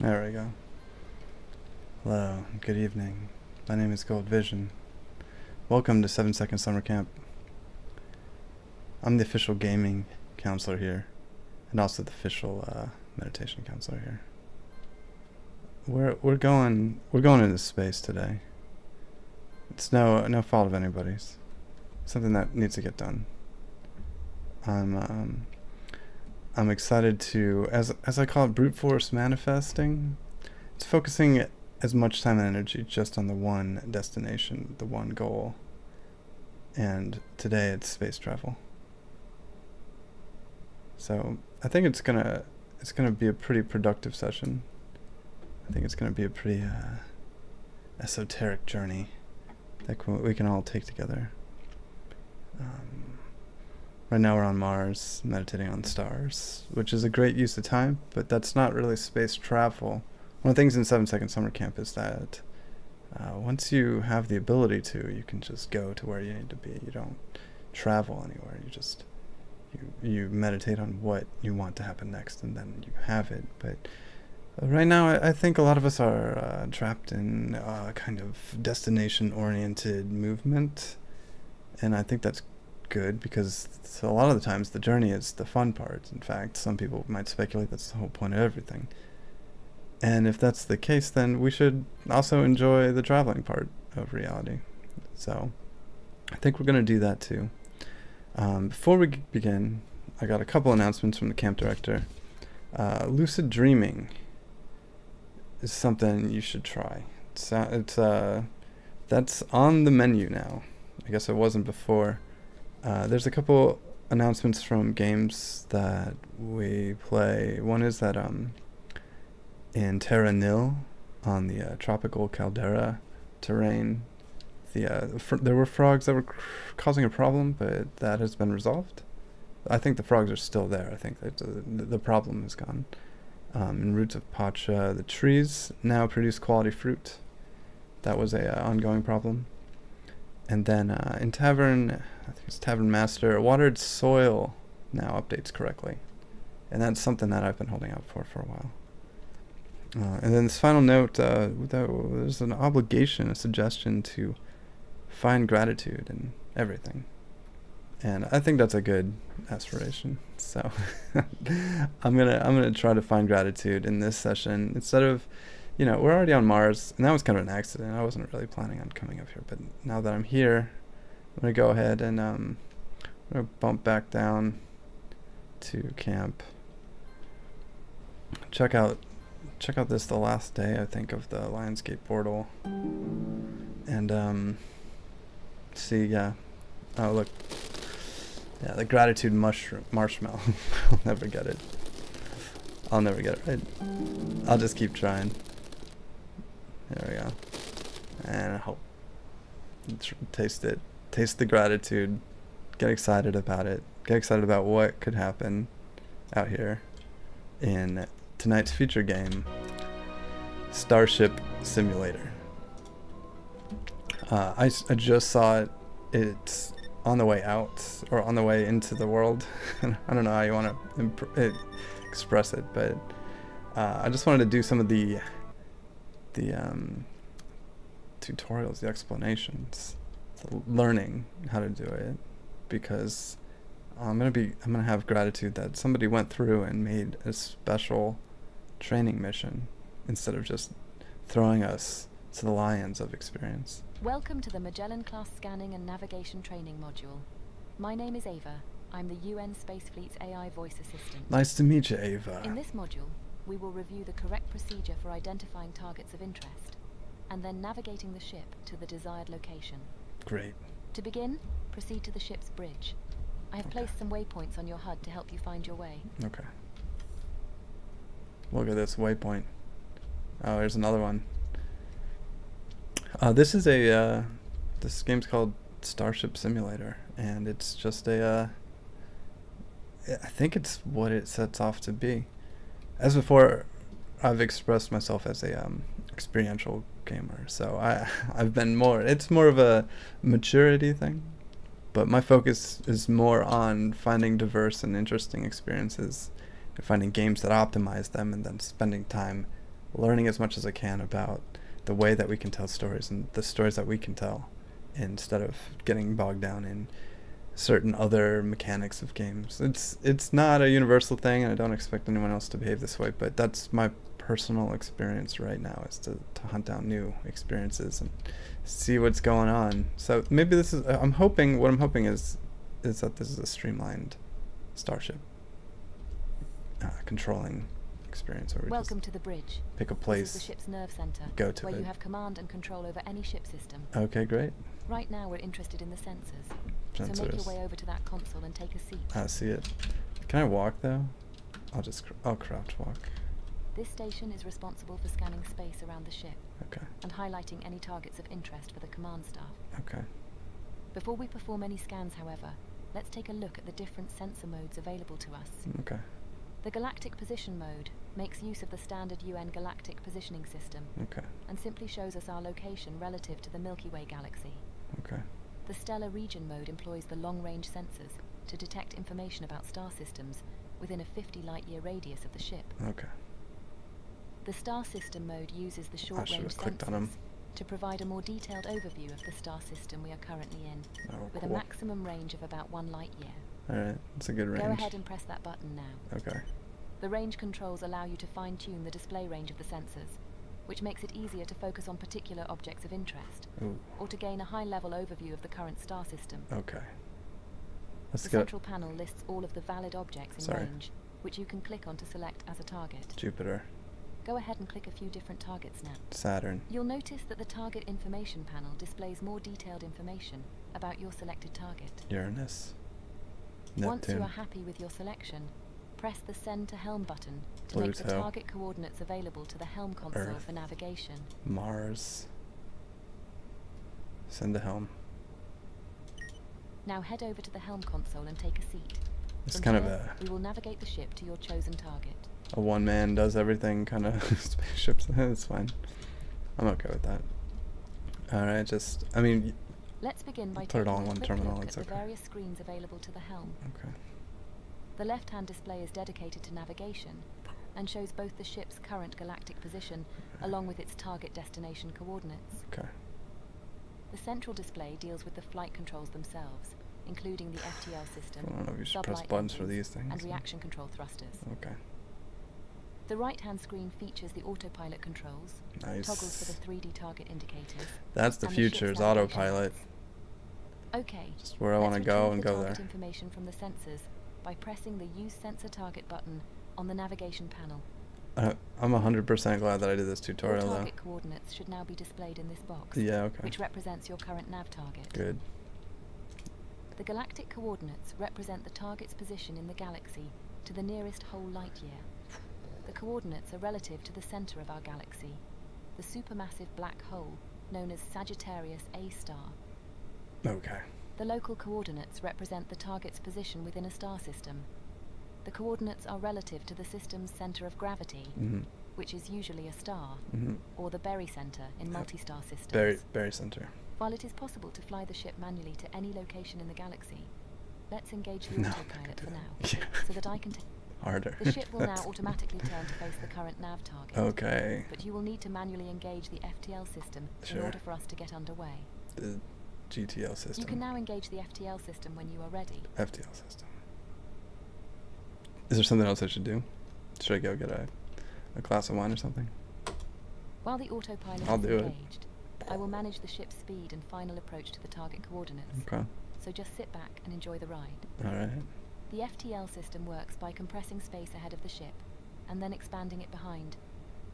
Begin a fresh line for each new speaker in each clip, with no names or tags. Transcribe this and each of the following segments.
There we go. Hello, good evening. My name is Gold Vision. Welcome to 7 Second Summer Camp. I'm the official gaming counselor here, and also the official meditation counselor here. We're going into space today. It's no fault of anybody's. Something that needs to get done. I'm excited to, as I call it, brute force manifesting. It's focusing as much time and energy just on the one destination, the one goal. And today it's space travel. So I think it's gonna be a pretty productive session. I think it's gonna be a pretty esoteric journey that we can all take together. Right now we're on Mars, meditating on stars, which is a great use of time, but that's not really space travel. One of the things in 7 Second Summer Camp is that once you have the ability to, you can just go to where you need to be. You don't travel anywhere. You meditate on what you want to happen next, and then you have it. But right now, I think a lot of us are trapped in a kind of destination-oriented movement, and I think that's good because a lot of the times the journey is the fun part. In fact, some people might speculate that's the whole point of everything. And if that's the case, then we should also enjoy the traveling part of reality. So I think we're going to do that too. Before we begin, I got a couple announcements from the camp director. Lucid dreaming is something you should try. That's on the menu now. I guess it wasn't before. There's a couple announcements from games that we play. One is that in Terra Nil, on the tropical caldera terrain, there were frogs that were causing a problem, but that has been resolved. I think the frogs are still there. I think that the problem is gone. In Roots of Pacha, the trees now produce quality fruit. That was a ongoing problem. And then in Tavern, I think it's Tavern Master, watered soil now updates correctly. And that's something that I've been holding out for a while. And then this final note, there's an obligation, a suggestion to find gratitude in everything. And I think that's a good aspiration. So I'm gonna try to find gratitude in this session instead of, we're already on Mars, and that was kind of an accident. I wasn't really planning on coming up here, but now that I'm here, I'm gonna go ahead and I'm gonna bump back down to camp. Check out this, the last day, I think, of the Lionsgate portal. And see, yeah. Oh, look. Yeah, the gratitude marshmallow. I'll never get it. I'll never get it right. I'll just keep trying. There we go. And I hope. Taste it. Taste the gratitude. Get excited about it. Get excited about what could happen out here in tonight's feature game, Starship Simulator. I just saw it. It's on the way out, or on the way into the world. I don't know how you want to express it, but I just wanted to do some of the tutorials, the explanations, the learning how to do it, because I'm gonna have gratitude that somebody went through and made a special training mission instead of just throwing us to the lions of experience.
Welcome to the Magellan-class scanning and navigation training module. My name is Ava. I'm the UN Space Fleet's AI voice assistant.
Nice to meet you, Ava.
In this module, we will review the correct procedure for identifying targets of interest, and then navigating the ship to the desired location.
Great.
To begin, proceed to the ship's bridge. I have placed some waypoints on your HUD to help you find your way.
Okay. Look at this waypoint. Oh, there's another one. This game's called Starship Simulator, and it's just I think it's what it sets off to be. As before, I've expressed myself as a experiential gamer, so it's more of a maturity thing, but my focus is more on finding diverse and interesting experiences and finding games that optimize them, and then spending time learning as much as I can about the way that we can tell stories and the stories that we can tell, instead of getting bogged down in certain other mechanics of games. It's not a universal thing, and I don't expect anyone else to behave this way, but that's my personal experience right now, is to hunt down new experiences and see what's going on. So maybe this is, what I'm hoping is that this is a streamlined Starship controlling experience, where we
Welcome
just
to the bridge.
pick a
This
place,
is the ship's nerve center,
go to
where
it.
you have command and control over any ship system.
Okay, great.
Right now we're interested in the sensors. So make your
Sensors.
way over to that console and take a seat.
I see it. Can I walk though? I'll crouch walk.
This station is responsible for scanning space around the ship
Okay.
and highlighting any targets of interest for the command staff.
Okay.
Before we perform any scans, however, let's take a look at the different sensor modes available to us.
Okay.
The Galactic Position Mode makes use of the standard UN Galactic Positioning System
Okay.
and simply shows us our location relative to the Milky Way galaxy.
Okay.
The Stellar Region Mode employs the long-range sensors to detect information about star systems within a 50 light-year radius of the ship.
Okay.
The Star System Mode uses the
I should
short-range
have clicked on 'em.
sensors to provide a more detailed overview of the star system we are currently in,
Oh,
with a
cool.
maximum range of about 1 light-year.
Alright, that's a good range.
Go ahead and press that button now.
Okay.
The range controls allow you to fine-tune the display range of the sensors, which makes it easier to focus on particular objects of interest,
Ooh.
or to gain a high-level overview of the current star system.
Okay. Let's
The
get
central panel lists all of the valid objects in
Sorry.
range, which you can click on to select as a target.
Jupiter,
Go ahead and click a few different targets now.
Saturn.
You'll notice that the target information panel displays more detailed information about your selected target.
Uranus.
Once you
Neptune.
are happy with your selection, press the Send to Helm button to make the
Pluto.
target coordinates available to the Helm console
Earth.
for navigation.
Mars. Send to helm.
Now head over to the Helm console and take a seat.
It's
From
kind of
here, we will navigate the ship to your chosen target.
a one man does everything kind of spaceships. It's fine. I'm okay with that. Alright,
Let's begin by
put it
taking
all in
a
one
quick
terminal,
look at
it's
the
okay.
various screens available to the helm.
Okay.
The left-hand display is dedicated to navigation and shows both the ship's current galactic position along with its target destination coordinates.
Okay.
The central display deals with the flight controls themselves, including the FTL system,
I don't know if you should press
sublight
buttons for
engines,
these things.
and reaction control thrusters.
Okay.
The right-hand screen features the autopilot controls,
Nice.
toggles for the 3D target indicators.
That's the
and ship's
future, is
navigation
autopilot.
lights. Okay.
Just where I want to go and go
target
there.
information from the sensors by pressing the Use Sensor Target button on the navigation panel.
I'm 100% glad that I did this
Your
tutorial though.
target coordinates should now be displayed in this box,
Yeah, okay.
which represents your current nav target.
Good.
The galactic coordinates represent the target's position in the galaxy to the nearest whole light year. The coordinates are relative to the center of our galaxy, the supermassive black hole known as Sagittarius A star.
Okay.
The local coordinates represent the target's position within a star system. The coordinates are relative to the system's center of gravity,
Mhm.
which is usually a star,
Mhm.
or the barycenter in
Yep.
multi-star systems.
Berry center.
While it is possible to fly the ship manually to any location in the galaxy, let's engage the
No, I
autopilot
can
for
do
now,
that. Yeah.
so that I can
Harder.
The ship will now automatically turn to face the current nav target.
Okay.
But you will need to manually engage the FTL system in
Sure.
order for us to get underway.
The GTL system.
You can now engage the FTL system when you are ready.
FTL system. Is there something else I should do? Should I go get a glass of wine or something?
While the autopilot
I'll
is
do it.
engaged, I will manage the ship's speed and final approach to the target coordinates.
Okay.
So just sit back and enjoy the ride.
Alright.
The FTL system works by compressing space ahead of the ship and then expanding it behind,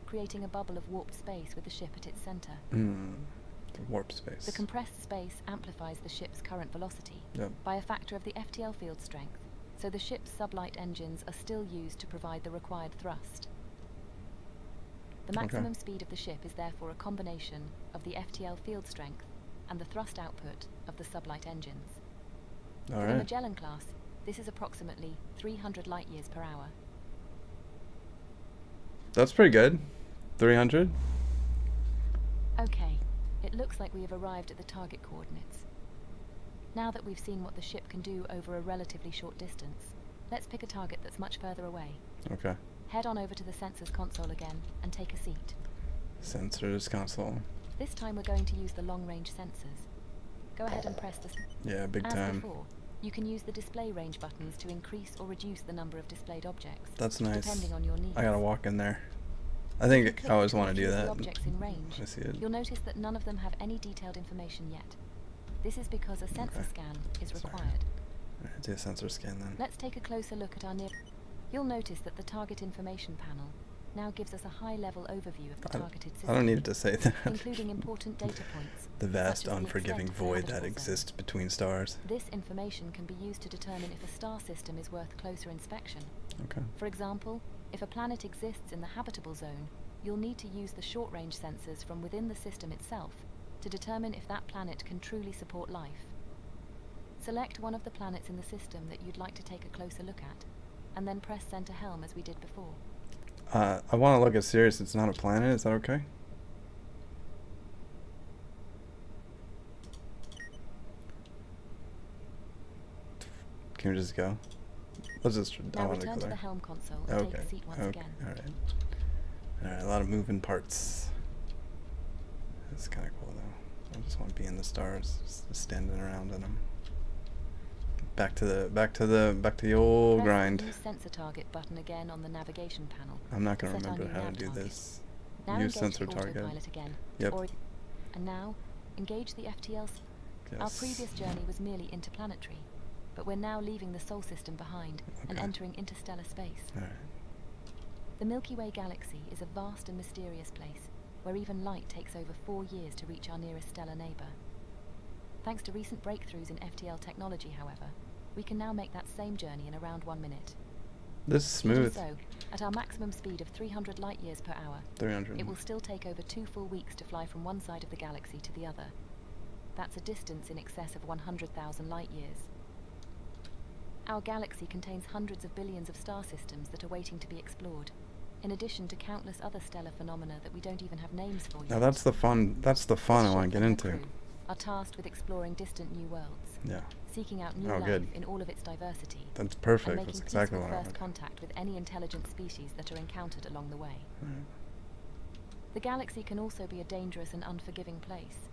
creating a bubble of warped space with the ship at its center.
The warp space.
The compressed space amplifies the ship's current velocity
Yep.
by a factor of the FTL field strength, so the ship's sublight engines are still used to provide the required thrust. The maximum speed of the ship is therefore a combination of the FTL field strength and the thrust output of the sublight engines. For the
Alright.
Magellan class, this is approximately 300 light years per hour.
That's pretty good. 300?
Okay, it looks like we have arrived at the target coordinates. Now that we've seen what the ship can do over a relatively short distance, let's pick a target that's much further away.
Okay.
Head on over to the sensors console again and take a seat.
Sensors console.
This time we're going to use the long-range sensors. Go ahead and press the...
Yeah, big
As
time.
before, you can use the display range buttons to increase or reduce the number of displayed objects.
That's nice.
Depending on your needs.
I gotta walk in there. I think I always want to do that.
Objects in range,
I see it.
you'll notice that none of them have any detailed information yet. This is because a sensor scan is required.
Alright, do a sensor scan then.
Let's take a closer look at our near... You'll notice that the target information panel now gives us a high-level overview of the targeted system.
I don't need it to say that.
Including important data points.
The vast,
such as the
unforgiving
extent of the
void that
habitable
exists
zone.
between stars.
This information can be used to determine if a star system is worth closer inspection.
Okay.
For example, if a planet exists in the habitable zone, you'll need to use the short-range sensors from within the system itself to determine if that planet can truly support life. Select one of the planets in the system that you'd like to take a closer look at, and then press center helm as we did before.
I want to look at Sirius. It's not a planet. Is that okay? Can we just go? Let's just...
Now return to the helm console and take a seat once again.
Alright. Alright, a lot of moving parts. It's kind of cool though. I just want to be in the stars, just standing around in them. Back to the old grind.
Press the use sensor target button again on the navigation panel.
I'm not gonna
Set our
remember
new
how to
nav
do
target.
this.
Now
Use
engage
sensor
the
target.
autopilot again.
Yep.
And now engage the FTL.
Yes.
Our previous journey was merely interplanetary, but we're now leaving the Sol system behind and entering interstellar space.
Alright.
The Milky Way galaxy is a vast and mysterious place, where even light takes over 4 years to reach our nearest stellar neighbor. Thanks to recent breakthroughs in FTL technology, however, we can now make that same journey in around 1 minute.
This is smooth.
So, at our maximum speed of 300 light years per hour,
300.
it will still take over 2 full weeks to fly from one side of the galaxy to the other. That's a distance in excess of 100,000 light years. Our galaxy contains hundreds of billions of star systems that are waiting to be explored, in addition to countless other stellar phenomena that we don't even have names for yet.
Now that's the fun I want to get into.
Are tasked with exploring distant new worlds.
Yeah.
Seeking out new life in all of its diversity.
That's perfect.
And making
That's exactly what I
first
want.
contact with any intelligent species that are encountered along the way.
Right.
The galaxy can also be a dangerous and unforgiving place.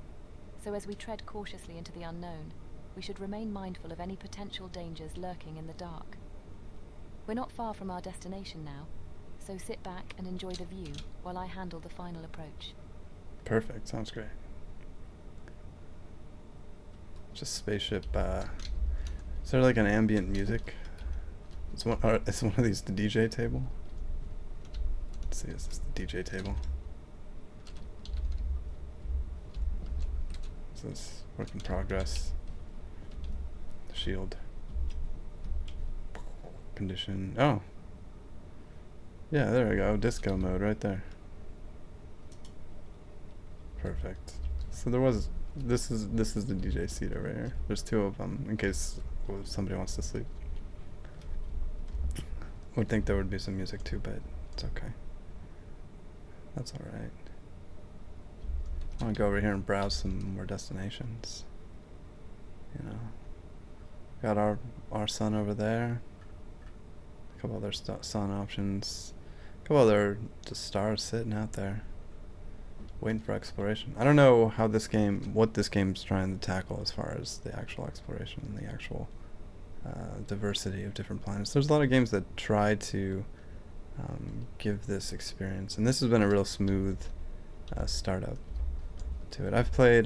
So as we tread cautiously into the unknown, we should remain mindful of any potential dangers lurking in the dark. We're not far from our destination now, so sit back and enjoy the view while I handle the final approach.
Perfect. Sounds great. Just spaceship. Is there like an ambient music? Is one of these the DJ table? Let's see. Is this the DJ table? Is this work in progress? Shield. Condition. Oh. Yeah, there we go. Disco mode right there. Perfect. So there was... This is the DJ seat over here. There's 2 of them in case somebody wants to sleep. Would think there would be some music too, but it's okay. That's alright. I want to go over here and browse some more destinations. You know. Got our sun over there. A couple other sun options. A couple other just stars sitting out there. Waiting for exploration. I don't know how what this game's trying to tackle as far as the actual exploration and the actual diversity of different planets. There's a lot of games that try to give this experience, and this has been a real smooth startup to it. I've played.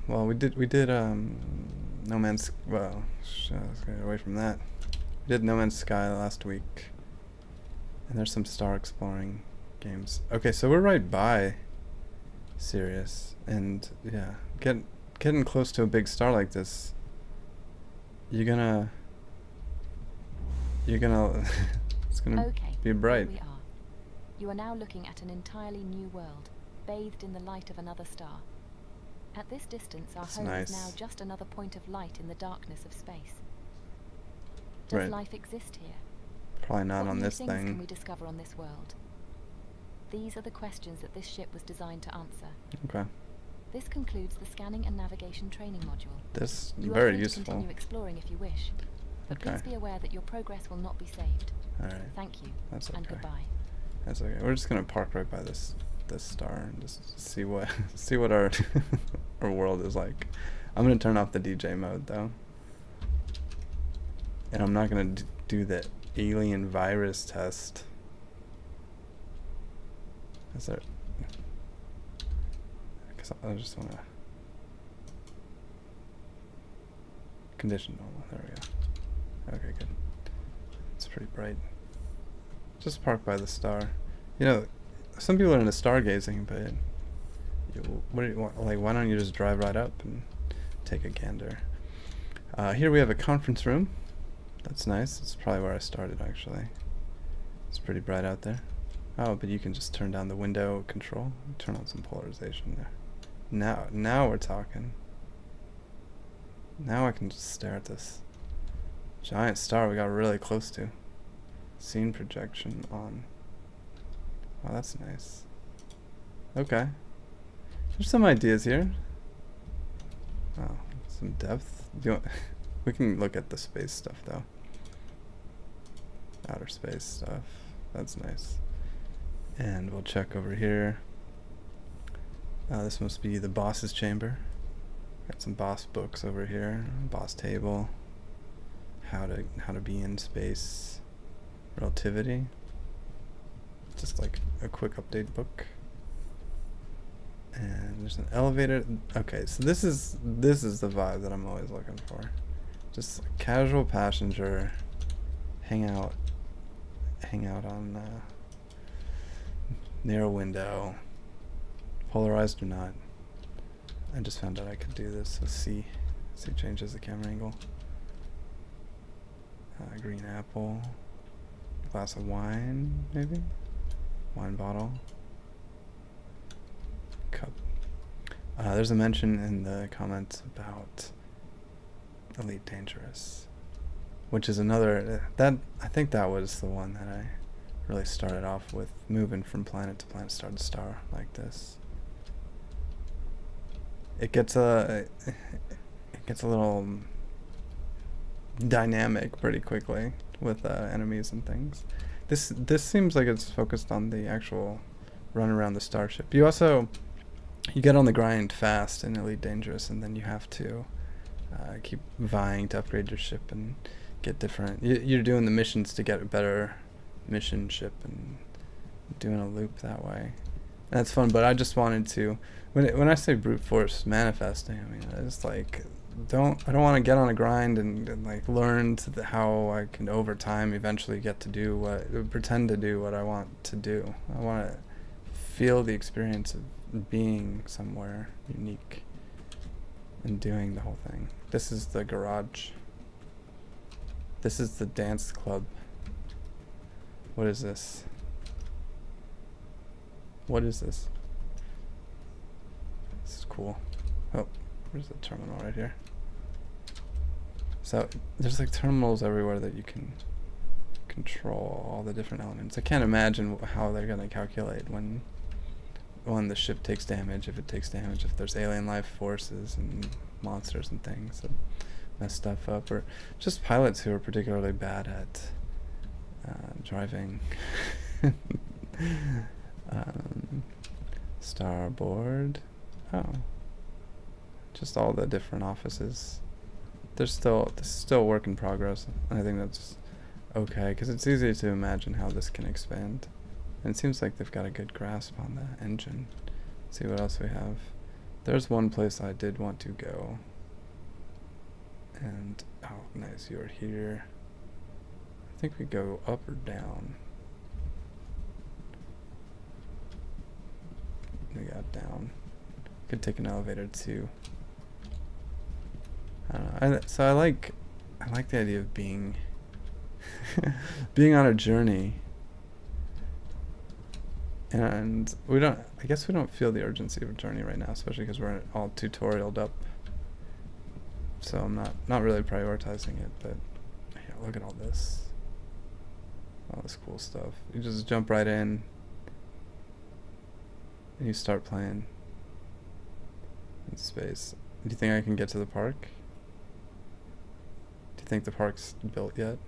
Well, we did No Man's. Well, let's get away from that. We did No Man's Sky last week, and there's some star exploring games. Okay, so we're right by Sirius, and yeah, getting close to a big star like this, you're gonna it's gonna be bright.
Here we are. You are now looking at an entirely new world, bathed in the light of another star. At this distance, our home is now just another point of light in the darkness of space. Does life exist here?
Probably not on this
thing. What new things can we
thing.
discover on this world? These are the questions that this ship was designed to answer.
Okay.
This concludes the scanning and navigation training module.
This
You are
very
free to
useful.
continue exploring if you wish, But
Okay.
please be aware that your progress will not be saved.
Alright.
Thank you,
That's okay.
and goodbye.
That's okay. We're just gonna park right by this star and just see what see what our our world is like. I'm gonna turn off the DJ mode though, and I'm not gonna do the alien virus test. Is there? Because I just wanna condition normal. There we go. Okay, good. It's pretty bright. Just park by the star. You know, some people are into stargazing, but what do you want? Like, why don't you just drive right up and take a gander? Here we have a conference room. That's nice. It's probably where I started, actually. It's pretty bright out there. Oh, but you can just turn down the window control. Turn on some polarization there. Now we're talking. Now I can just stare at this giant star we got really close to. Scene projection on. Oh, that's nice. Okay. There's some ideas here. Oh, some depth. We can look at the space stuff though. Outer space stuff. That's nice. And we'll check over here. This must be the boss's chamber. Got some boss books over here. Boss table. How to be in space. Relativity. Just like a quick update book. And there's an elevator. Okay, so this is the vibe that I'm always looking for. Just a casual passenger, hang out on near a window, polarized or not. I just found out I could do this. So C changes the camera angle. Green apple, glass of wine, maybe, wine bottle. Cup. There's a mention in the comments about Elite Dangerous, which is another that I think that was the one that I really started off with, moving from planet to planet, star to star like this. It gets a little dynamic pretty quickly with enemies and things. This seems like it's focused on the actual run around the starship. You get on the grind fast in Elite Dangerous, and then you have to keep vying to upgrade your ship and get different. You're doing the missions to get a better mission ship and doing a loop that way. And that's fun, but I just wanted to, when I say brute force manifesting, I mean, it's like, I don't want to get on a grind and like learn how I can over time eventually get to pretend to do what I want to do. I want to feel the experience of being somewhere unique and doing the whole thing. This is the garage. This is the dance club. What is this? What is this? This is cool. Oh, where's the terminal right here? So there's like terminals everywhere that you can control all the different elements. I can't imagine how they're gonna calculate when the ship takes damage, if it takes damage, if there's alien life forces and monsters and things that mess stuff up, or just pilots who are particularly bad at driving. Starboard. Oh, just all the different offices. This is still work in progress, and I think that's okay, because it's easy to imagine how this can expand. And it seems like they've got a good grasp on the engine. Let's see what else we have. There's one place I did want to go. And, oh, nice, you're here. I think we go up or down. We got down. Could take an elevator too. I don't know. So I like the idea of being being on a journey. And I guess we don't feel the urgency of a journey right now, especially because we're all tutorialed up. So I'm not really prioritizing it, but yeah, look at all this. All this cool stuff. You just jump right in and you start playing in space. Do you think I can get to the park? Do you think the park's built yet.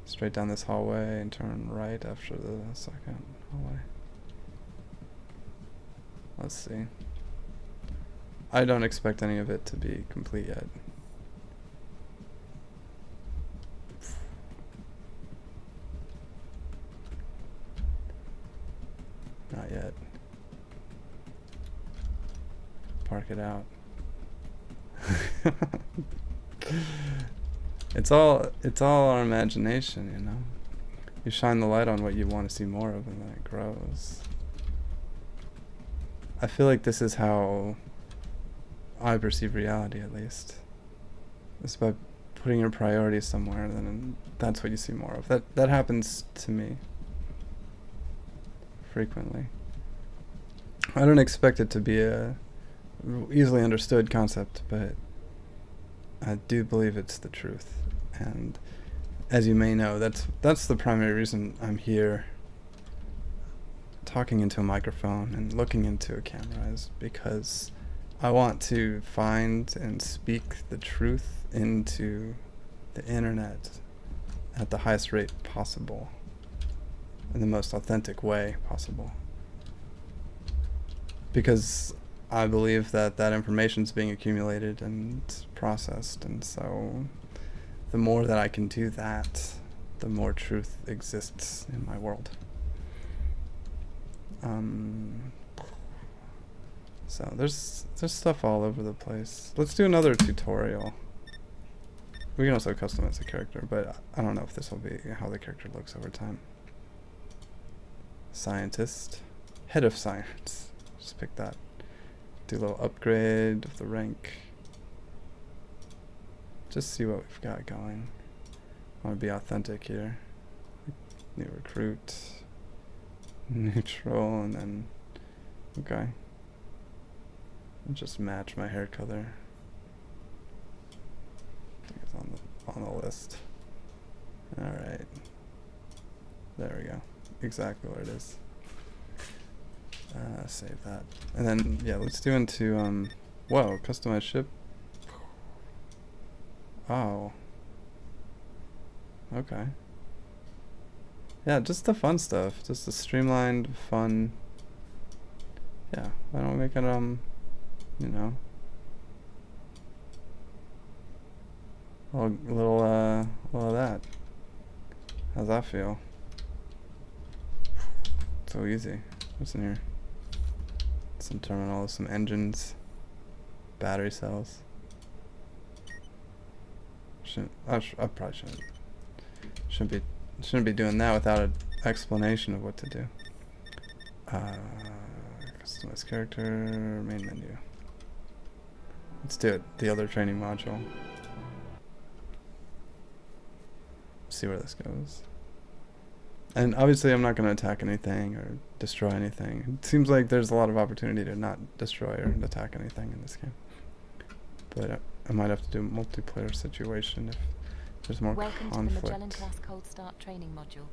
Straight down this hallway and turn right after the second hallway. Let's see. I don't expect any of it to be complete yet. Not yet. Park it out. It's all our imagination, you know. You shine the light on what you want to see more of, and then it grows. I feel like this is how I perceive reality, at least. It's by putting your priorities somewhere, then that's what you see more of. That happens to me frequently. I don't expect it to be a easily understood concept, but I do believe it's the truth. And as you may know, that's the primary reason I'm here talking into a microphone and looking into a camera, is because I want to find and speak the truth into the internet at the highest rate possible, in the most authentic way possible. Because I believe that information is being accumulated and processed, and so the more that I can do that, the more truth exists in my world. So there's stuff all over the place. Let's do another tutorial. We can also customize the character, but I don't know if this will be how the character looks over time. Scientist. Head of science. Just pick that. Do a little upgrade of the rank. Just see what we've got going. I want to be authentic here. New recruit. Neutral, and then... Okay. And just match my hair color. I think it's on the list. Alright. There we go. Exactly where it is. Save that. And then, yeah, let's do into, whoa, customize ship. Oh. Okay. Yeah, just the fun stuff. Just the streamlined, fun. Yeah, why don't we make it, you know, a little of that. How's that feel? So easy. What's in here? Some terminals, some engines, battery cells. I probably shouldn't be doing that without an explanation of what to do. Customize character, main menu. Let's do it. The other training module. See where this goes. And obviously I'm not going to attack anything or destroy anything. It seems like there's a lot of opportunity to not destroy or attack anything in this game. But I might have to do a multiplayer situation if there's more conflict.
Welcome to the Magellan-class Cold Start training module.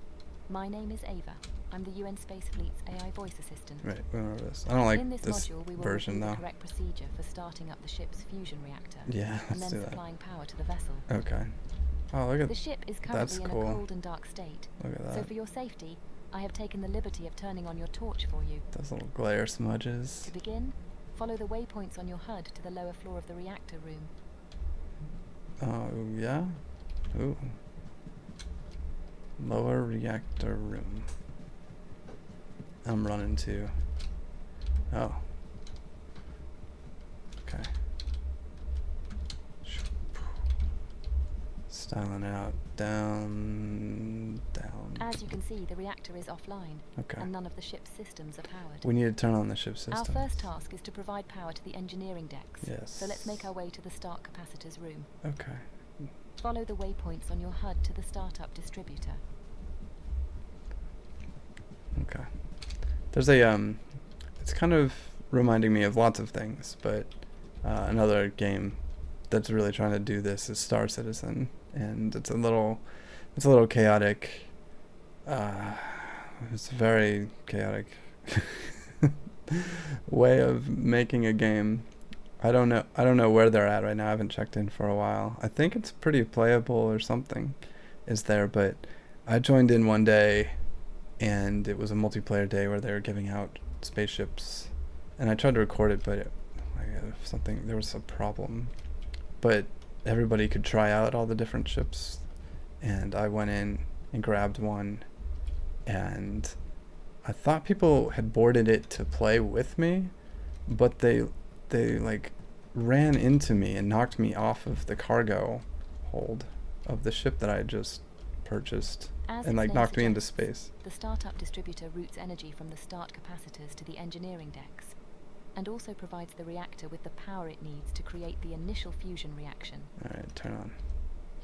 My name is Ava. I'm the UN Space Fleet's AI voice assistant.
Right, we remember this. I don't like
in this module, we will
version though.
The correct procedure for starting up the ship's fusion reactor.
Yeah,
and
let's
then
do that.
supplying power to the vessel.
Okay. Oh, look at
the ship is currently in
cool.
a cold and dark state.
Look at that.
So for your safety, I have taken the liberty of turning on your torch for you.
Those little glare smudges.
To begin, follow the waypoints on your HUD to the lower floor of the reactor room.
Oh, yeah? Ooh. Lower reactor room. I'm running to... Oh. Okay. Styling out. Down.
As you can see, the reactor is offline.
Okay.
And none of the ship's systems are powered.
We need to turn on the ship system.
Our first task is to provide power to the engineering decks.
Yes.
So let's make our way to the start capacitor's room.
Okay.
Follow the waypoints on your HUD to the startup distributor.
Okay. There's a, it's kind of reminding me of lots of things, but another game that's really trying to do this is Star Citizen, and it's a little chaotic. It's a very chaotic way of making a game, I don't know. I don't know where they're at right now. I haven't checked in for a while. I think it's pretty playable or something is there, but I joined in one day and it was a multiplayer day where they were giving out spaceships, and I tried to record it, but there was a problem. But everybody could try out all the different ships, and I went in and grabbed one, and I thought people had boarded it to play with me, but they like ran into me and knocked me off of the cargo hold of the ship that I had just purchased, and like knocked me into space.
The startup distributor routes energy from the start capacitors to the engineering decks, and also provides the reactor with the power it needs to create the initial fusion reaction.
Alright, turn on.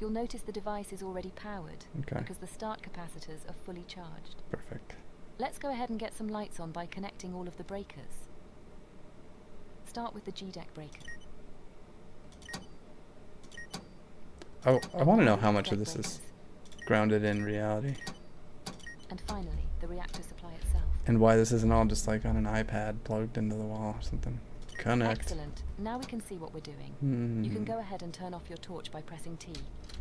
You'll notice the device is already powered,
Okay.
because the start capacitors are fully charged.
Perfect.
Let's go ahead and get some lights on by connecting all of the breakers. Start with the G-deck breaker.
Oh, I want to know how much of this is grounded in reality.
And finally, the reactor supply itself.
And why this isn't all just like on an iPad plugged into the wall or something. Connect.
Excellent. Now we can see what we're doing. You can go ahead and turn off your torch by pressing T.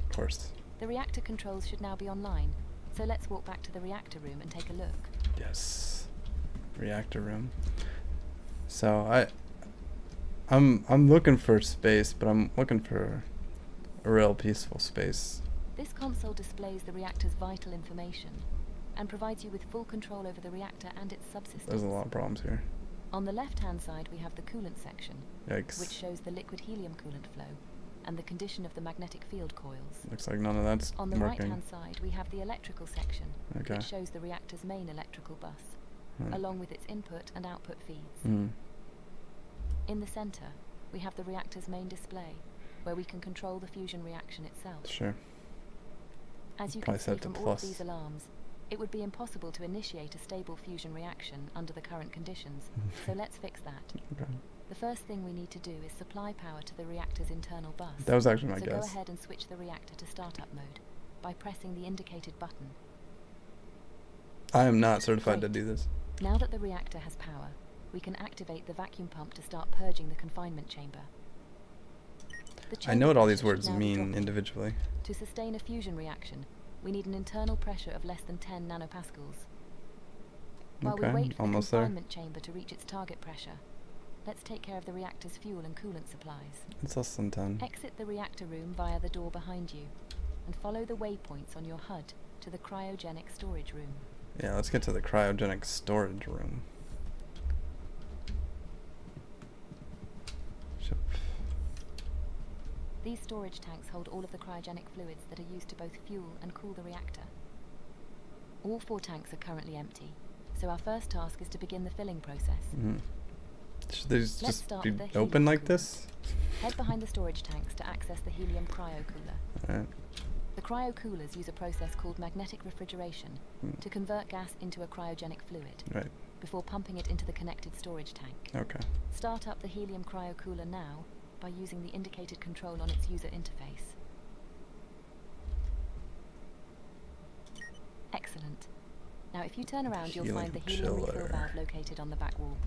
Of course.
The reactor controls should now be online, so let's walk back to the reactor room and take a look.
Yes. Reactor room. So I'm looking for space, but I'm looking for a real peaceful space.
This console displays the reactor's vital information and provides you with full control over the reactor and its subsystems.
There's a lot of problems here.
On the left-hand side, we have the coolant section,
Yikes.
which shows the liquid helium coolant flow and the condition of the magnetic field coils.
Looks like none of that's
On the
working.
right-hand side, we have the electrical section,
Okay.
which shows the reactor's main electrical bus,
Right.
along with its input and output feeds.
Mm.
In the center, we have the reactor's main display, where we can control the fusion reaction itself.
Sure.
As you
Probably
can
set
see
it to
from all of
plus.
these alarms, it would be impossible to initiate a stable fusion reaction under the current conditions, so let's fix that.
Okay.
The first thing we need to do is supply power to the reactor's internal bus.
That was actually my
so
guess.
go ahead and switch the reactor to startup mode by pressing the indicated button.
I am not certified to
Great.
do this.
Now that the reactor has power, we can activate the vacuum pump to start purging the confinement chamber. The
I know what all
chamber
these
pressure
words
should now be
mean
dropping.
individually.
To sustain a fusion reaction, we need an internal pressure of less than 10 nanopascals. While we
Okay,
wait for the
almost there.
confinement chamber to reach its target pressure, let's take care of the reactor's fuel and coolant supplies.
It's less than 10.
Exit the reactor room via the door behind you, and follow the waypoints on your HUD to the cryogenic storage room.
Yeah, let's get to the cryogenic storage room. Ship.
These storage tanks hold all of the cryogenic fluids that are used to both fuel and cool the reactor. All 4 tanks are currently empty, so our first task is to begin the filling process.
Mm. Should they
Let's
just
start
be
with the
open
helium
like
coolant.
this?
Head behind the storage tanks to access the helium cryocooler.
Alright.
The cryocoolers use a process called magnetic refrigeration
Mm.
to convert gas into a cryogenic fluid
Right.
before pumping it into the connected storage tank.
Okay.
Start up the helium cryocooler now by using the indicated control on its user interface. Excellent. Now if you turn around, you'll find the helium refill
chiller.
valve located on the back wall.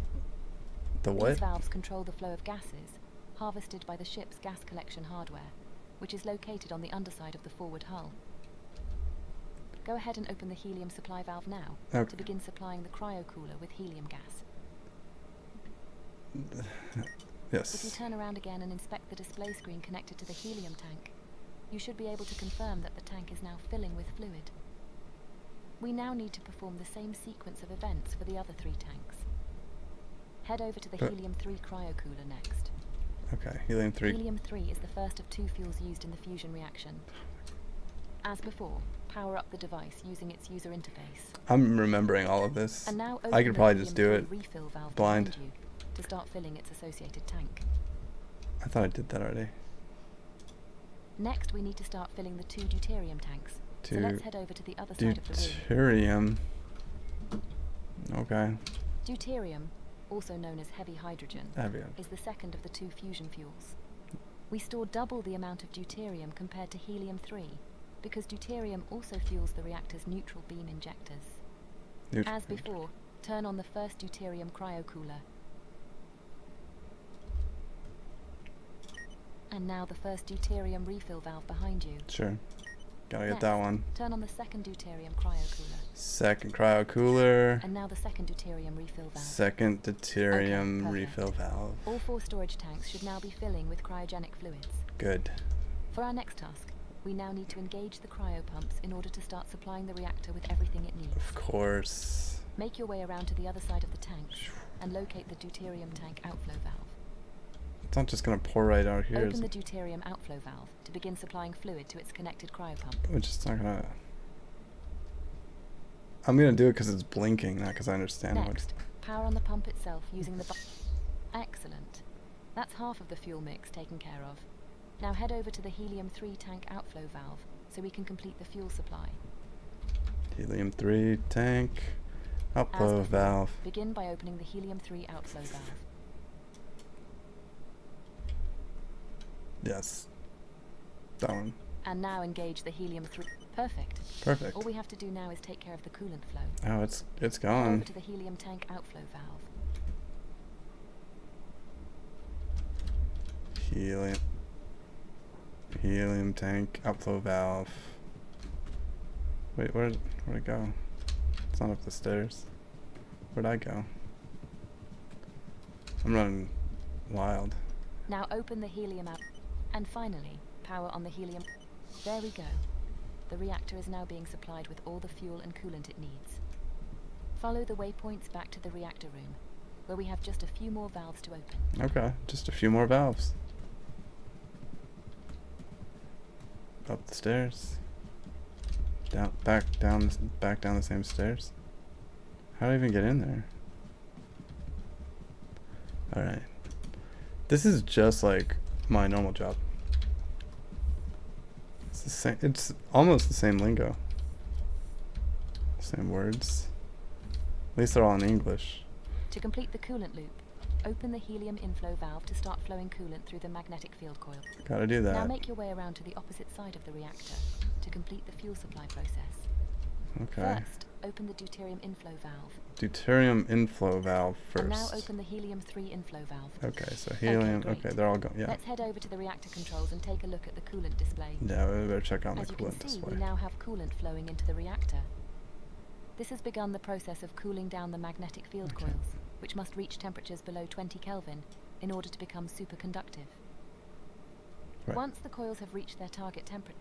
The
These
what?
valves control the flow of gases harvested by the ship's gas collection hardware, which is located on the underside of the forward hull. Go ahead and open the helium supply valve now
Okay.
to begin supplying the cryocooler with helium gas. If you
Yes.
turn around again and inspect the display screen connected to the helium tank, you should be able to confirm that the tank is now filling with fluid. We now need to perform the same sequence of events for the other 3 tanks. Head over to the
But-
helium-3 cryocooler next.
Okay, helium-3.
Helium-3 is the first of 2 fuels used in the fusion reaction. As before, power up the device using its user interface.
I'm remembering all of this.
And now open
I could
the
probably just do
helium-3
it
refill valve
blind.
behind you to start filling its associated tank.
I thought I did that already.
Next, we need to start filling the 2 deuterium tanks. So let's head over to the other side of the room.
Deuterium. Okay.
Deuterium, also known as heavy hydrogen,
Heavy.
is the second of the 2 fusion fuels. We store double the amount of deuterium compared to helium-3 because deuterium also fuels the reactor's neutral beam injectors. As before, turn on the first deuterium cryocooler. And now the first deuterium refill valve behind you.
Sure. Gotta get that one.
Turn on the second deuterium cryocooler.
Second cryo cooler.
And now the second deuterium refill valve.
Second deuterium
Okay,
refill valve.
All 4 storage tanks should now be filling with cryogenic fluids.
Good.
For our next task, we now need to engage the cryo pumps in order to start supplying the reactor with everything it needs.
Of course.
Make your way around to the other side of the tank and locate the deuterium tank outflow valve.
It's not just gonna pour right out here.
Open the deuterium outflow valve to begin supplying fluid to its connected cryo pump.
We're just not gonna... I'm gonna do it because it's blinking, not because I understand
Next, power on the pump itself using the... Excellent. That's half of the fuel mix taken care of. Now head over to the helium-3 tank outflow valve so we can complete the fuel supply.
Helium-3 tank outflow
As before,
valve.
begin by opening the helium-3 outflow valve.
Yes. That one.
And now engage the helium-3. Perfect.
Perfect.
All we have to do now is take care of the coolant flow.
Oh, it's
Head
going.
over to the helium tank outflow valve.
Helium tank outflow valve. Wait, where'd it go? It's not up the stairs. Where'd I go? I'm running wild.
Now open the helium out. And finally, power on the helium. There we go. The reactor is now being supplied with all the fuel and coolant it needs. Follow the waypoints back to the reactor room, where we have just a few more valves to open.
Okay, just a few more valves. Up the stairs. Back down the same stairs. How do I even get in there? Alright. This is just like my normal job. It's the same, it's almost the same lingo. Same words. At least they're all in English.
To complete the coolant loop, open the helium inflow valve to start flowing coolant through the magnetic field coil.
Gotta do that.
Now make your way around to the opposite side of the reactor to complete the fuel supply process.
Okay.
First, open the deuterium inflow valve.
Deuterium inflow valve first.
And now open the helium-3 inflow valve.
Okay, so helium.
great.
Okay, they're all going. Yeah.
Let's head over to the reactor controls and take a look at the coolant display.
Yeah, we better check out the
As you can
coolant
see,
display.
we now have coolant flowing into the reactor. This has begun the process of cooling down the magnetic field
Okay.
coils, which must reach temperatures below 20 Kelvin in order to become superconductive.
Right.
Once the coils have reached their target temperature...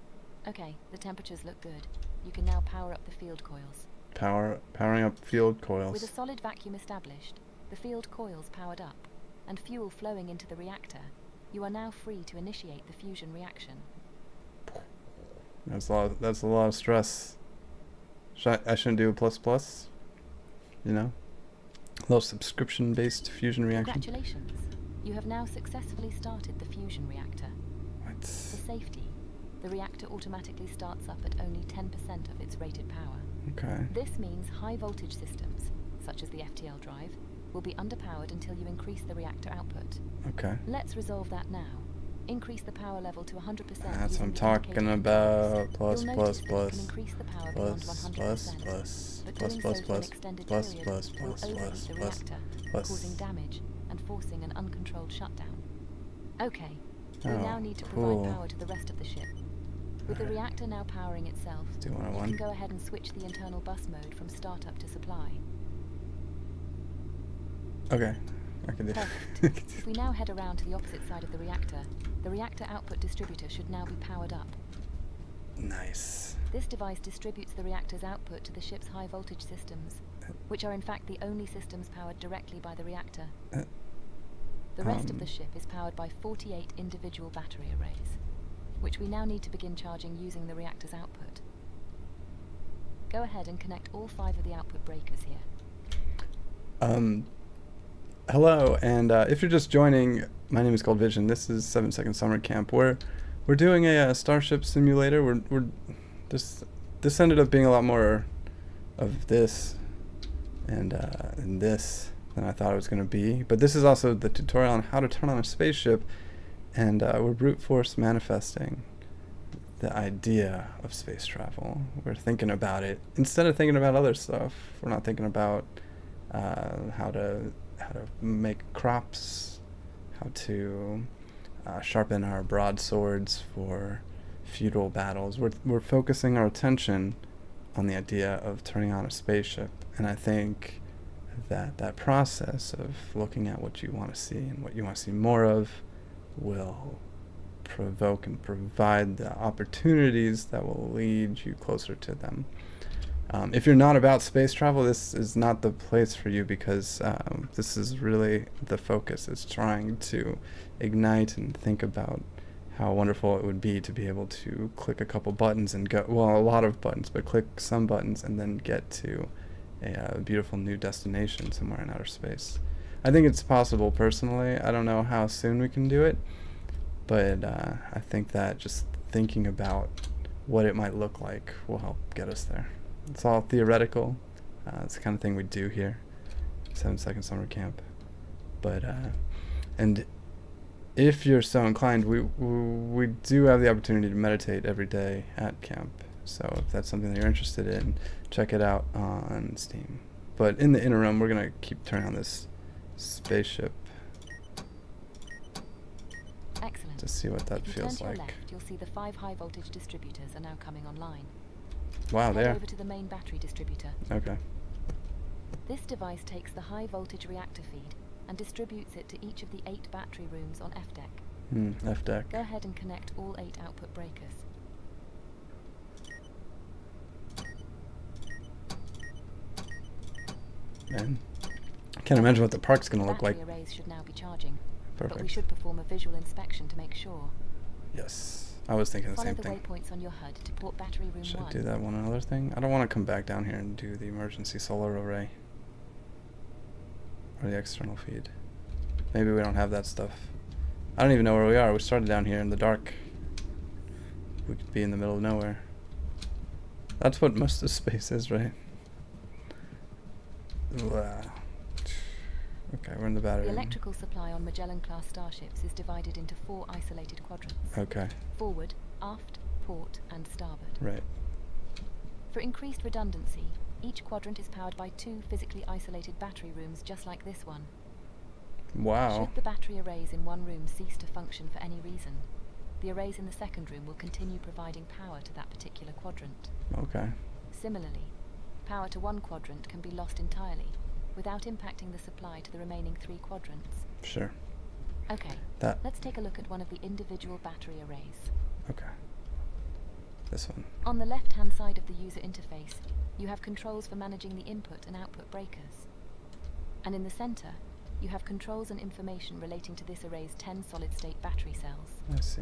Okay, the temperatures look good. You can now power up the field coils.
Powering up field coils.
With a solid vacuum established, the field coils powered up, and fuel flowing into the reactor, you are now free to initiate the fusion reaction.
That's a lot of stress. I shouldn't do a plus, you know? A little subscription-based fusion reaction.
Congratulations! You have now successfully started the fusion reactor.
What?
For safety, the reactor automatically starts up at only 10% of its rated power.
Okay.
This means high voltage systems, such as the FTL drive, will be underpowered until you increase the reactor output.
Okay.
Let's resolve that now. Increase the power level to 100%.
That's what I'm
using the
talking
indicator
about. Plus,
You'll
plus,
notice that you
plus.
can increase the power
Plus,
beyond 100%,
plus,
but
plus,
doing
plus,
so for an
plus,
extended
plus,
period
plus,
will
plus,
overheat
plus,
the
plus,
reactor,
plus.
causing damage and forcing an uncontrolled shutdown. Okay, we
Oh,
now need to
cool.
provide power to the rest of the ship. With the reactor now powering itself,
Do
you
101.
can go ahead and switch the internal bus mode from startup to supply.
Okay. I can do
Perfect. If we now head around to the opposite side of the reactor output distributor should now be powered up.
Nice.
This device distributes the reactor's output to the ship's high voltage systems, which are in fact the only systems powered directly by the reactor. The rest of the ship is powered by 48 individual battery arrays, which we now need to begin charging using the reactor's output. Go ahead and connect all 5 of the output breakers here.
Hello, and if you're just joining, my name is called Vision. This is 7 Second Summer Camp. We're doing a Starship Simulator. This ended up being a lot more of this and this than I thought it was going to be. But this is also the tutorial on how to turn on a spaceship, and we're brute force manifesting the idea of space travel. We're thinking about it instead of thinking about other stuff. We're not thinking about how to make crops, how to sharpen our broadswords for feudal battles. We're focusing our attention on the idea of turning on a spaceship, and I think that process of looking at what you want to see and what you want to see more of will provoke and provide the opportunities that will lead you closer to them. If you're not about space travel, this is not the place for you, because this is really the focus. It's trying to ignite and think about how wonderful it would be to be able to click a couple buttons and go, well, a lot of buttons, but click some buttons and then get to a beautiful new destination somewhere in outer space. I think it's possible personally. I don't know how soon we can do it, but I think that just thinking about what it might look like will help get us there. It's all theoretical. It's the kind of thing we do here, 7 Second Summer Camp. But and if you're so inclined, we do have the opportunity to meditate every day at camp. So if that's something that you're interested in, check it out on Steam. But in the interim, we're gonna keep turning on this spaceship.
Excellent.
To see what that
if you
feels
turn to
like.
your left, you'll see the 5 high voltage distributors are now coming online.
Wow,
Head
there.
over to the main battery distributor.
Okay.
This device takes the high voltage reactor feed and distributes it to each of the 8 battery rooms on F deck.
F deck.
Go ahead and connect all 8 output breakers.
Man, I can't imagine what the park's gonna look like.
Battery arrays should now be charging. But we
Perfect.
should perform a visual inspection to make sure.
Yes, I was thinking the
Follow
same
the
thing.
waypoints on your HUD to port battery room
Should I
1.
do that one other thing? I don't want to come back down here and do the emergency solar array. Or the external feed. Maybe we don't have that stuff. I don't even know where we are. We started down here in the dark. We could be in the middle of nowhere. That's what most of space is, right? Wow. Okay, we're in the battery
The
room.
electrical supply on Magellan-class starships is divided into 4 isolated quadrants.
Okay,
Forward, aft, port, and starboard.
right.
For increased redundancy, each quadrant is powered by 2 physically isolated battery rooms just like this one.
Wow.
Should the battery arrays in one room cease to function for any reason, the arrays in the second room will continue providing power to that particular quadrant.
Okay.
Similarly, power to one quadrant can be lost entirely, without impacting the supply to the remaining 3 quadrants.
Sure.
Okay,
That.
let's take a look at one of the individual battery arrays.
Okay. This one.
On the left-hand side of the user interface, you have controls for managing the input and output breakers. And in the center, you have controls and information relating to this array's 10 solid-state battery cells.
I see.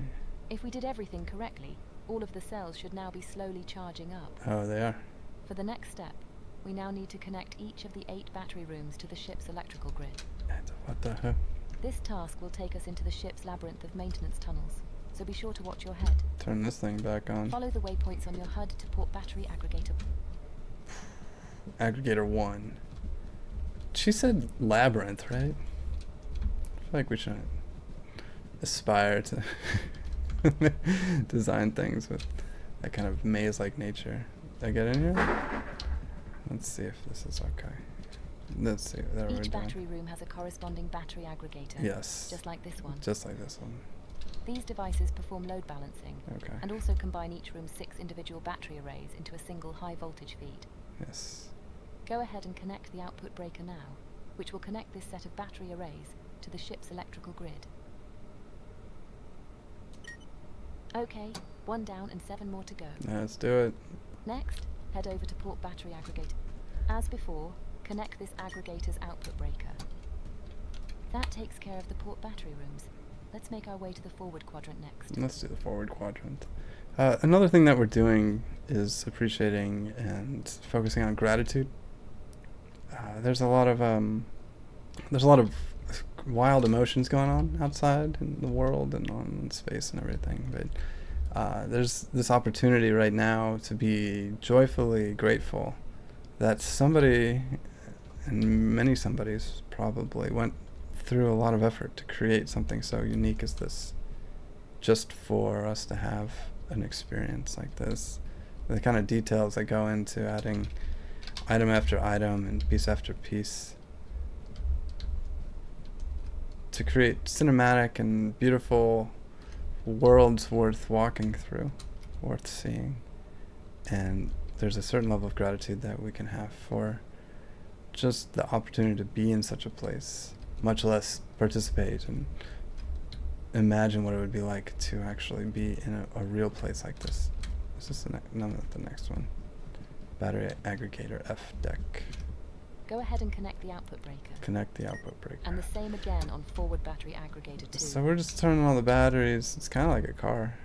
If we did everything correctly, all of the cells should now be slowly charging up.
Oh, they are.
For the next step, we now need to connect each of the 8 battery rooms to the ship's electrical grid.
What the heck?
This task will take us into the ship's labyrinth of maintenance tunnels, so be sure to watch your head.
Turn this thing back on.
Follow the waypoints on your HUD to port battery aggregator.
Aggregator 1. She said labyrinth, right? I feel like we should aspire to design things with that kind of maze-like nature. Did I get in here? Let's see if this is okay. Let's see. There we
Each
go.
battery room has a corresponding battery aggregator.
Yes.
Just like this one.
Just like this one.
These devices perform load balancing
Okay.
and also combine each room's 6 individual battery arrays into a single high voltage feed.
Yes.
Go ahead and connect the output breaker now, which will connect this set of battery arrays to the ship's electrical grid. Okay, 1 down and 7 more to go.
Let's do it.
Next, head over to port battery aggregator. As before, connect this aggregator's output breaker. That takes care of the port battery rooms. Let's make our way to the forward quadrant next.
Let's do the forward quadrant. Another thing that we're doing is appreciating and focusing on gratitude. There's a lot of wild emotions going on outside in the world and on space and everything, but there's this opportunity right now to be joyfully grateful that somebody, and many somebodies probably, went through a lot of effort to create something so unique as this, just for us to have an experience like this. The kind of details that go into adding item after item and piece after piece. to create cinematic and beautiful worlds worth walking through, worth seeing. And there's a certain level of gratitude that we can have for just the opportunity to be in such a place, much less participate and imagine what it would be like to actually be in a real place like this. This is the next one. Battery aggregator F deck.
Go ahead and connect the output breaker.
Connect the output breaker.
And the same again on forward battery aggregator 2.
So we're just turning all the batteries. It's kind of like a car.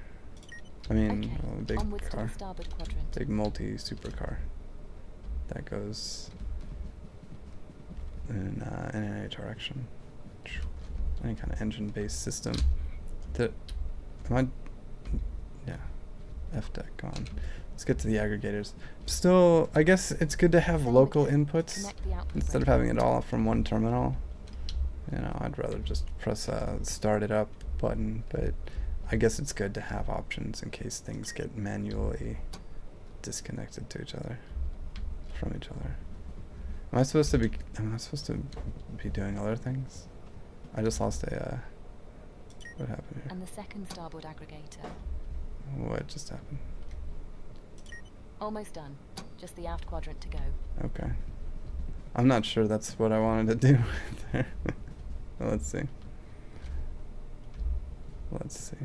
I mean,
okay.
A big
Onwards
car.
To the starboard quadrant.
Big multi-supercar that goes in any direction. Any kind of engine-based system. Yeah. F deck on. Let's get to the aggregators. Still, I guess it's good to have local inputs instead of having it all from one terminal. You know, I'd rather just press a start it up button, but I guess it's good to have options in case things get manually disconnected to each other, from each other. Am I supposed to be doing other things? I just lost a, what happened here?
And the second starboard aggregator.
What just happened?
Almost done. Just the aft quadrant to go.
Okay. I'm not sure that's what I wanted to do there. Well, let's see. Let's see.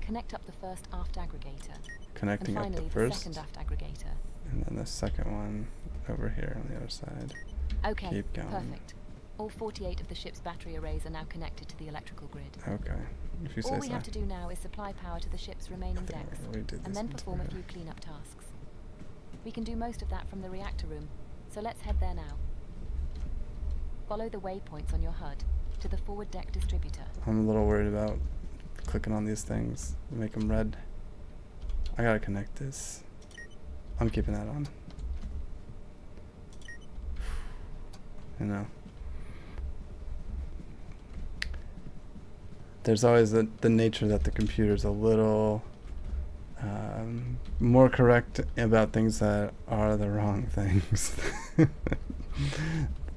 Connect up the first aft aggregator.
Connecting
and finally
up the first.
The second aft aggregator.
And then the second one over here on the other side.
Okay,
Keep going.
perfect. All 48 of the ship's battery arrays are now connected to the electrical grid.
Okay, if you say so.
All we have to do now is supply power to the ship's remaining decks, and then perform a few cleanup tasks. We can do most of that from the reactor room, so let's head there now. Follow the waypoints on your HUD to the forward deck distributor.
I'm a little worried about clicking on these things, make them red. I gotta connect this. I'm keeping that on. You know. There's always the nature that the computer's a little more correct about things that are the wrong things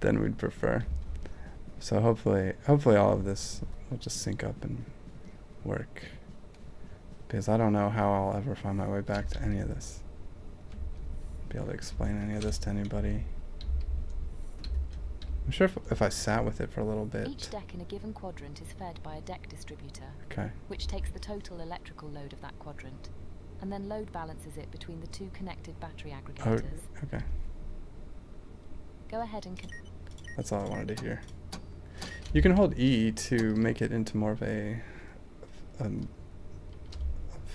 than we'd prefer. So hopefully all of this will just sync up and work. Because I don't know how I'll ever find my way back to any of this. Be able to explain any of this to anybody. I'm sure if I sat with it for a little bit.
Each deck in a given quadrant is fed by a deck distributor,
okay,
which takes the total electrical load of that quadrant, and then load balances it between the two connected battery aggregators.
Oh, okay.
Go ahead and
that's all I wanted to hear. You can hold E to make it into more of a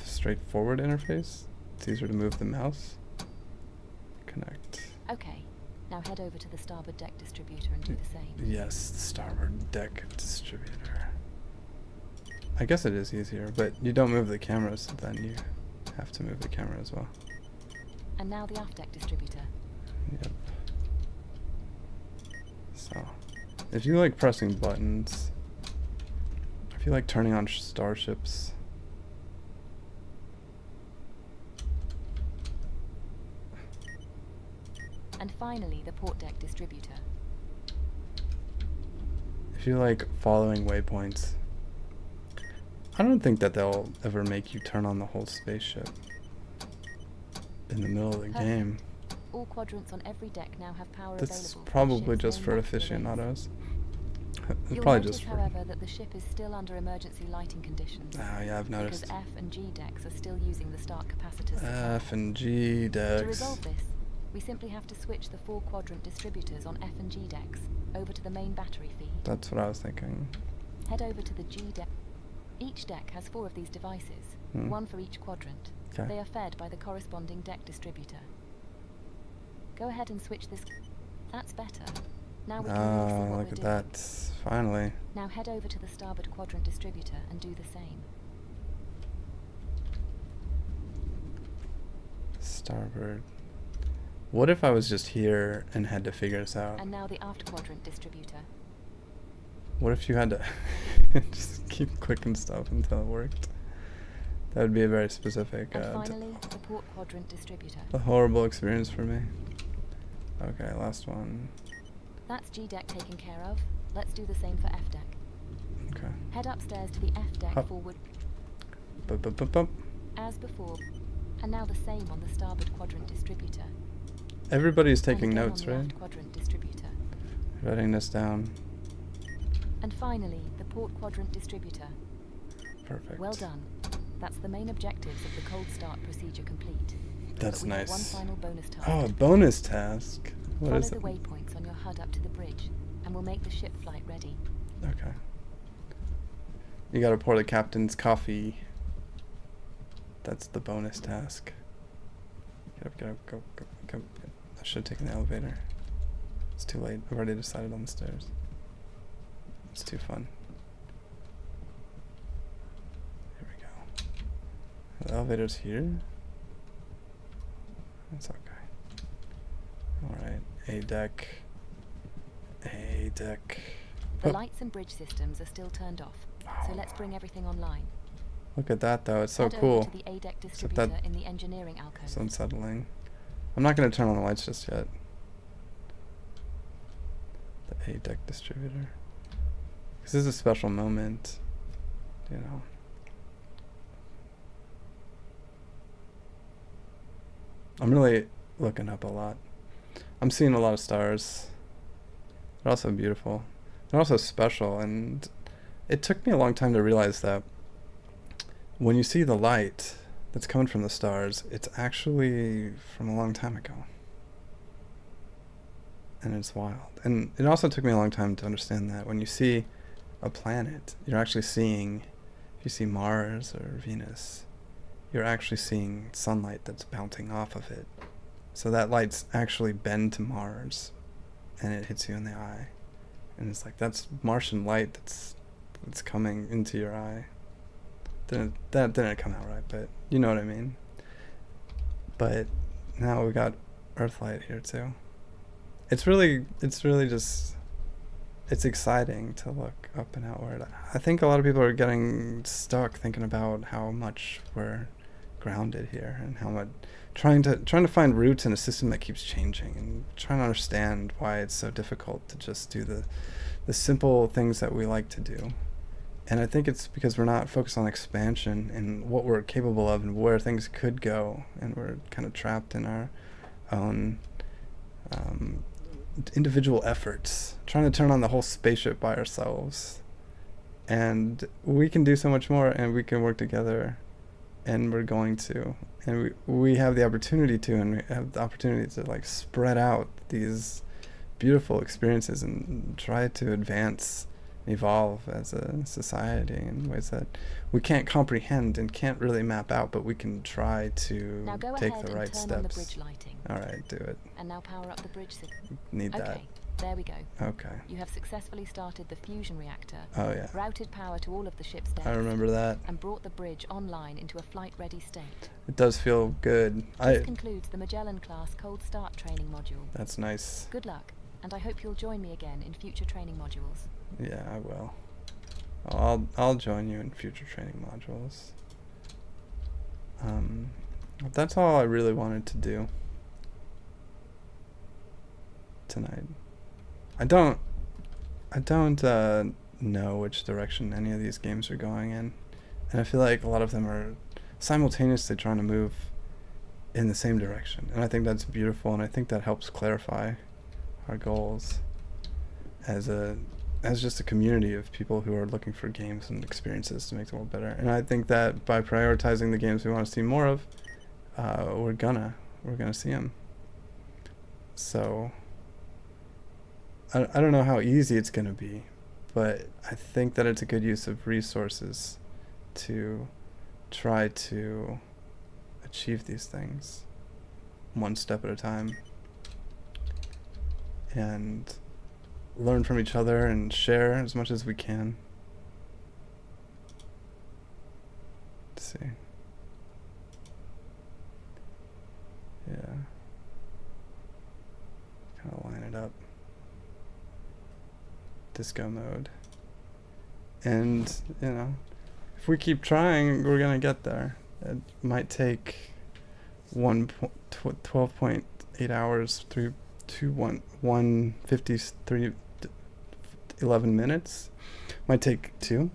straightforward interface. It's easier to move the mouse. Connect.
Okay. Now head over to the starboard deck distributor and do the same.
Yes, the starboard deck distributor. I guess it is easier, but you don't move the cameras, so then you have to move the camera as well.
And now the aft deck distributor.
Yep. So, if you like pressing buttons, if you like turning on starships,
and finally the port deck distributor.
if you like following waypoints, I don't think that they'll ever make you turn on the whole spaceship in the middle of the game.
All quadrants on every deck now have power
That's
available.
probably just for aficionados.
You'll
Probably
notice,
just for.
however, that the ship is still under emergency lighting conditions.
Oh yeah, I've noticed.
Because F and G decks are still using the start capacitors.
F and G decks.
To resolve this, we simply have to switch the 4 quadrant distributors on F and G decks over to the main battery feed.
That's what I was thinking.
Head over to the G deck. Each deck has 4 of these devices, one for each quadrant.
Okay.
They are fed by the corresponding deck distributor. Go ahead and switch this. That's better. Now we can really see what
look
we're
at
doing.
that. Finally.
Now head over to the starboard quadrant distributor and do the same.
Starboard. What if I was just here and had to figure this out?
And now the aft quadrant distributor.
What if you had to just keep clicking stuff until it worked? That would be a very specific,
And finally, the port quadrant distributor.
a horrible experience for me. Okay, last one.
That's G deck taken care of. Let's do the same for F deck.
Okay.
Head upstairs to the F deck
Up.
forward
Bup.
as before. And now the same on the starboard quadrant distributor.
Everybody's
And
taking
again
notes,
on the
right?
aft quadrant distributor.
Writing this down.
And finally, the port quadrant distributor.
Perfect.
Well done. That's the main objectives of the cold start procedure complete.
That's
But we have
nice.
one final bonus task.
Oh, a bonus task. What
Follow
is
the
it?
waypoints on your HUD up to the bridge, and we'll make the ship flight ready.
Okay. You gotta pour the captain's coffee. That's the bonus task. Get up, go. I should have taken the elevator. It's too late. I've already decided on the stairs. It's too fun. Here we go. The elevator's here? That's okay. Alright. A deck.
The lights and bridge systems are still turned off, so let's bring everything online.
Look at that though, it's so
Head over
cool.
to the A deck
Except
distributor
that
in the engineering alcove.
it's unsettling. I'm not gonna turn on the lights just yet. The A deck distributor. This is a special moment, you know. I'm really looking up a lot. I'm seeing a lot of stars. They're also beautiful. They're also special, and it took me a long time to realize that when you see the light that's coming from the stars, it's actually from a long time ago. And it's wild. And it also took me a long time to understand that when you see a planet, you're actually seeing, if you see Mars or Venus, you're actually seeing sunlight that's bouncing off of it. So that light's actually been to Mars, and it hits you in the eye. And it's like, that's Martian light that's coming into your eye. That didn't come out right, but you know what I mean. But now we got Earth light here too. It's really just, it's exciting to look up and outward. I think a lot of people are getting stuck thinking about how much we're grounded here and how much trying to find roots in a system that keeps changing, and trying to understand why it's so difficult to just do the simple things that we like to do. And I think it's because we're not focused on expansion and what we're capable of and where things could go, and we're kind of trapped in our own individual efforts, trying to turn on the whole spaceship by ourselves. And we can do so much more, and we can work together, and we're going to, and we have the opportunity to, and we have the opportunity to like spread out these beautiful experiences and try to advance, evolve as a society in ways that we can't comprehend and can't really map out, but we can try to
Now go
take
ahead
the
and
right
turn on the
steps.
bridge lighting.
All right, do it.
And now power up the bridge system.
Need that.
Okay, there we go.
Okay.
You have successfully started the fusion reactor,
Oh yeah,
routed power to all of the ship's decks,
I remember that.
and brought the bridge online into a flight-ready state.
It does feel good.
This concludes the Magellan-class cold start training module.
That's nice.
Good luck, and I hope you'll join me again in future training modules.
Yeah, I will. I'll join you in future training modules. That's all I really wanted to do tonight. I don't know which direction any of these games are going in, and I feel like a lot of them are simultaneously trying to move in the same direction, and I think that's beautiful, and I think that helps clarify our goals as just a community of people who are looking for games and experiences to make the world better. And I think that by prioritizing the games we want to see more of, we're gonna see them. So I don't know how easy it's gonna be, but I think that it's a good use of resources to try to achieve these things one step at a time, and learn from each other and share as much as we can. Let's see. Yeah. Kind of line it up. Disco mode. And, you know, if we keep trying, we're gonna get there. It might take 12.8 hours, 1:53, 11 minutes. Might take 2,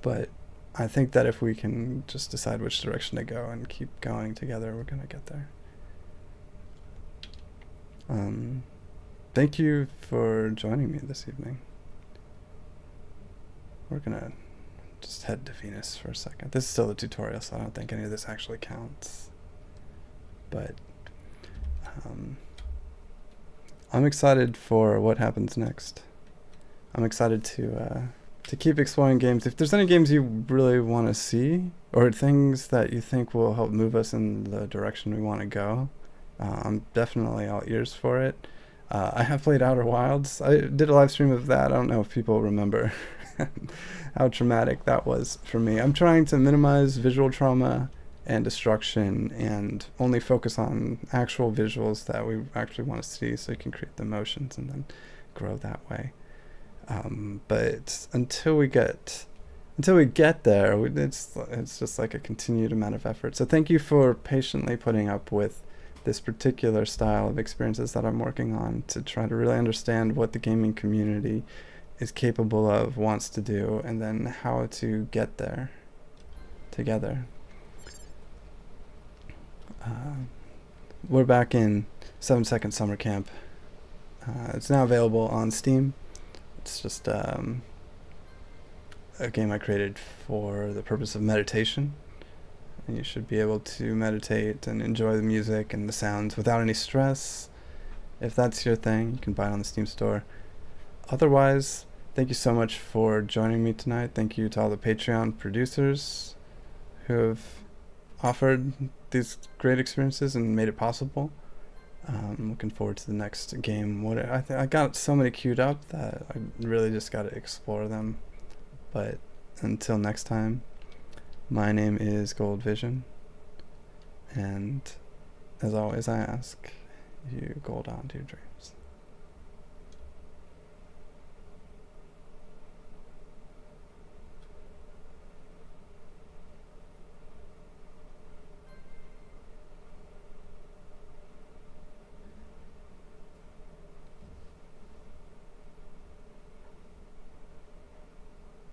but I think that if we can just decide which direction to go and keep going together, we're gonna get there. Thank you for joining me this evening. We're gonna just head to Venus for a second. This is still a tutorial, so I don't think any of this actually counts. But I'm excited for what happens next. I'm excited to keep exploring games. If there's any games you really want to see, or things that you think will help move us in the direction we want to go, I'm definitely all ears for it. I have played Outer Wilds. I did a live stream of that. I don't know if people remember how traumatic that was for me. I'm trying to minimize visual trauma and destruction and only focus on actual visuals that we actually want to see, so you can create the emotions and then grow that way. But until we get there, it's just like a continued amount of effort. So thank you for patiently putting up with this particular style of experiences that I'm working on to try to really understand what the gaming community is capable of, wants to do, and then how to get there together. We're back in 7 Second Summer Camp. It's now available on Steam. It's just a game I created for the purpose of meditation. And you should be able to meditate and enjoy the music and the sounds without any stress. If that's your thing, you can buy it on the Steam store. Otherwise, thank you so much for joining me tonight. Thank you to all the Patreon producers who have offered these great experiences and made it possible. I'm looking forward to the next game. I got so many queued up that I really just got to explore them. But until next time, my name is Gold Vision, and as always I ask you, gold on to your dreams.